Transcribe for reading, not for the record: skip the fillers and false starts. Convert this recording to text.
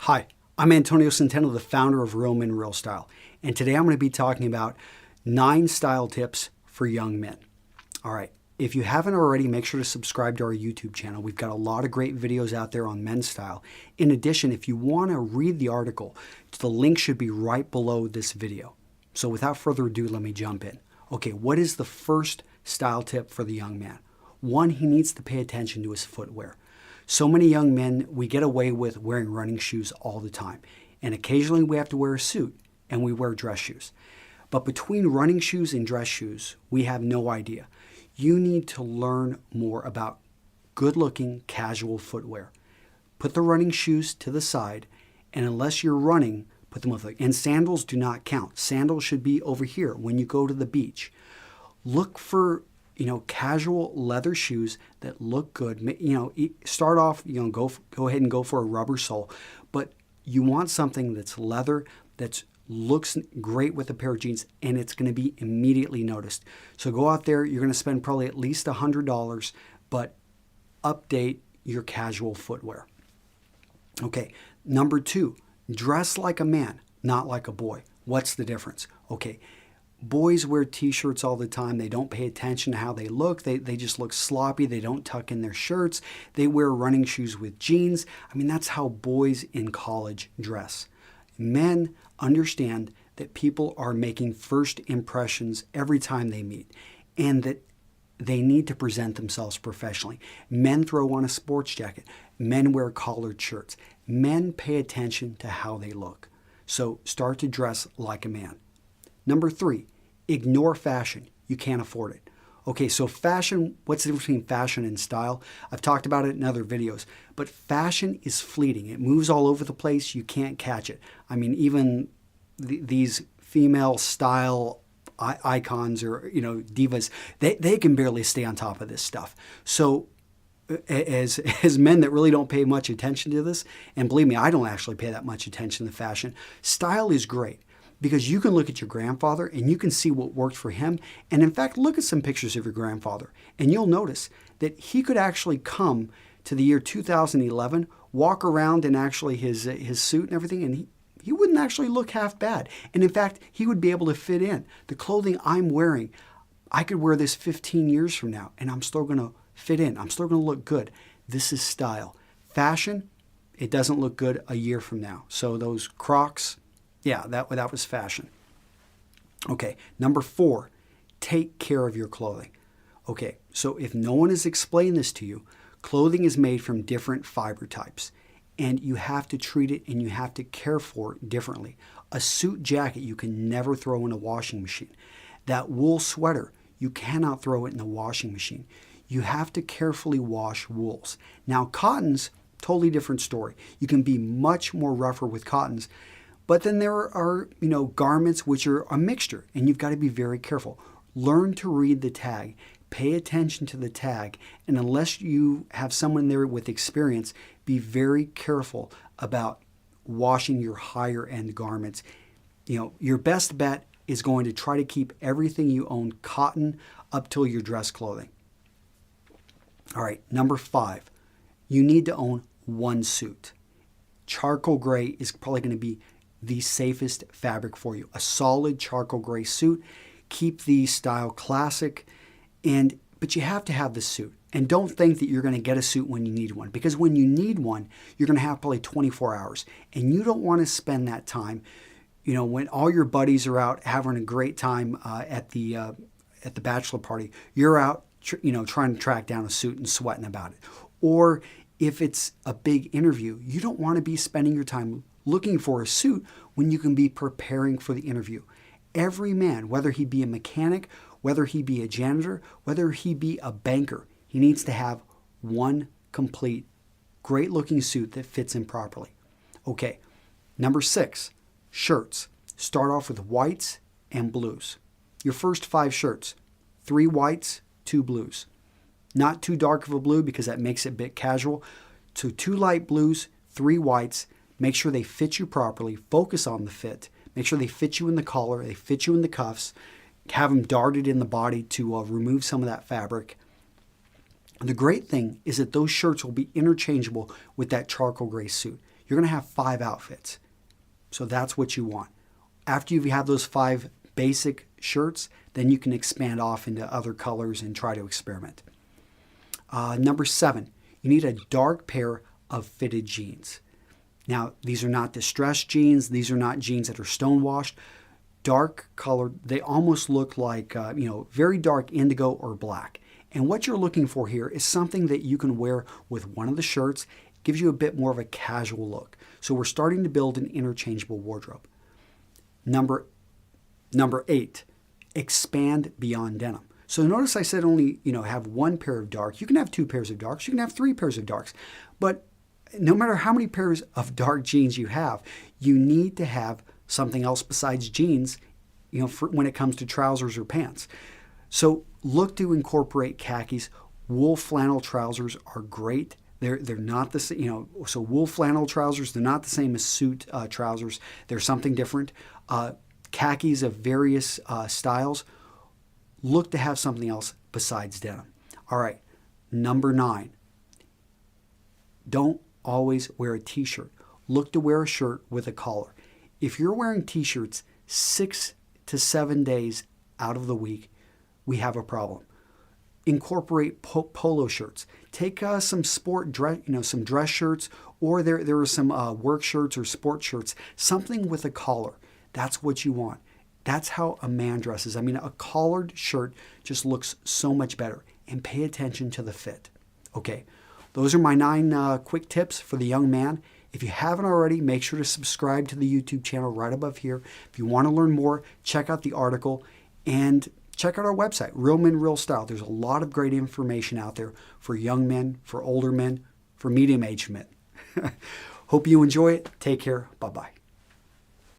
Hi, I'm Antonio Centeno, the founder of Real Men Real Style, and today I'm going to be talking about 9 style tips for young men. All right, if you haven't already, make sure to subscribe to our YouTube channel. We've got a lot of great videos out there on men's style. In addition, if you want to read the article, the link should be right below this video. So without further ado, let me jump in. Okay, what is the first style tip for the young man? One, he needs to pay attention to his footwear. So many young men, we get away with wearing running shoes all the time. And occasionally we have to wear a suit and we wear dress shoes. But between running shoes and dress shoes, we have no idea. You need to learn more about good-looking casual footwear. Put the running shoes to the side, and unless you're running, put them over. And sandals do not count. Sandals should be over here when you go to the beach. Look for casual leather shoes that look good. Start off, go ahead and go for a rubber sole, but you want something that's leather, that looks great with a pair of jeans, and it's going to be immediately noticed. So go out there, you're going to spend probably at least $100, but update your casual footwear. Okay, number 2, dress like a man, not like a boy. What's the difference? Okay, boys wear t-shirts all the time. They don't pay attention to how they look. They just look sloppy. They don't tuck in their shirts. They wear running shoes with jeans. That's how boys in college dress. Men understand that people are making first impressions every time they meet, and that they need to present themselves professionally. Men throw on a sports jacket. Men wear collared shirts. Men pay attention to how they look. So start to dress like a man. Number 3, ignore fashion. You can't afford it. Okay, so fashion, what's the difference between fashion and style? I've talked about it in other videos, but fashion is fleeting. It moves all over the place. You can't catch it. Even these female style icons or, divas, they can barely stay on top of this stuff. So as men that really don't pay much attention to this, and believe me, I don't actually pay that much attention to fashion, style is great. Because you can look at your grandfather and you can see what worked for him. And in fact, look at some pictures of your grandfather and you'll notice that he could actually come to the year 2011, walk around in actually his suit and everything, and he wouldn't actually look half bad. And in fact, he would be able to fit in. The clothing I'm wearing, I could wear this 15 years from now and I'm still going to fit in. I'm still going to look good. This is style. Fashion, it doesn't look good a year from now. So those Crocs, yeah, that was fashion. Okay, number 4, take care of your clothing. Okay, so if no one has explained this to you, clothing is made from different fiber types, and you have to treat it and you have to care for it differently. A suit jacket you can never throw in a washing machine. That wool sweater, you cannot throw it in the washing machine. You have to carefully wash wools. Now, cottons, totally different story. You can be much more rougher with cottons. But then there are, garments which are a mixture, and you've got to be very careful. Learn to read the tag. Pay attention to the tag. And unless you have someone there with experience, be very careful about washing your higher end garments. Your best bet is going to try to keep everything you own cotton up till your dress clothing. All right, number 5, you need to own one suit. Charcoal gray is probably going to be the safest fabric for you. A solid charcoal gray suit. Keep the style classic, but you have to have the suit. And don't think that you're going to get a suit when you need one, because when you need one, you're going to have probably 24 hours. And you don't want to spend that time, when all your buddies are out having a great time at the bachelor party, you're out trying to track down a suit and sweating about it. Or if it's a big interview, you don't want to be spending your time looking for a suit when you can be preparing for the interview. Every man, whether he be a mechanic, whether he be a janitor, whether he be a banker, he needs to have one complete, great-looking suit that fits him properly. Okay, number 6, shirts. Start off with whites and blues. Your first 5 shirts, 3 whites, 2 blues. Not too dark of a blue because that makes it a bit casual. So 2 light blues, 3 whites. Make sure they fit you properly. Focus on the fit. Make sure they fit you in the collar. They fit you in the cuffs. Have them darted in the body to remove some of that fabric. The great thing is that those shirts will be interchangeable with that charcoal gray suit. you're going to have 5 outfits. So that's what you want. After you have those 5 basic shirts, then you can expand off into other colors and try to experiment. Number 7, you need a dark pair of fitted jeans. Now, these are not distressed jeans. These are not jeans that are stonewashed. Dark colored, they almost look like, very dark indigo or black. And what you're looking for here is something that you can wear with one of the shirts. It gives you a bit more of a casual look. So we're starting to build an interchangeable wardrobe. Number 8, expand beyond denim. So notice I said only, have one pair of dark. You can have 2 pairs of darks. You can have 3 pairs of darks. But no matter how many pairs of dark jeans you have, you need to have something else besides jeans, when it comes to trousers or pants. So look to incorporate khakis. Wool flannel trousers are great. They're not the same, so wool flannel trousers, they're not the same as suit trousers. They're something different. Khakis of various styles. Look to have something else besides denim. All right, number 9. Don't always wear a t-shirt. Look to wear a shirt with a collar. If you're wearing t-shirts 6 to 7 days out of the week, we have a problem. Incorporate polo shirts. Take some sport dress, some dress shirts, or there are some work shirts or sport shirts. Something with a collar. That's what you want. That's how a man dresses. I mean, a collared shirt just looks so much better. And pay attention to the fit. Okay, those are my 9 quick tips for the young man. If you haven't already, make sure to subscribe to the YouTube channel right above here. If you want to learn more, check out the article and check out our website, Real Men, Real Style. There's a lot of great information out there for young men, for older men, for medium-aged men. Hope you enjoy it. Take care. Bye-bye.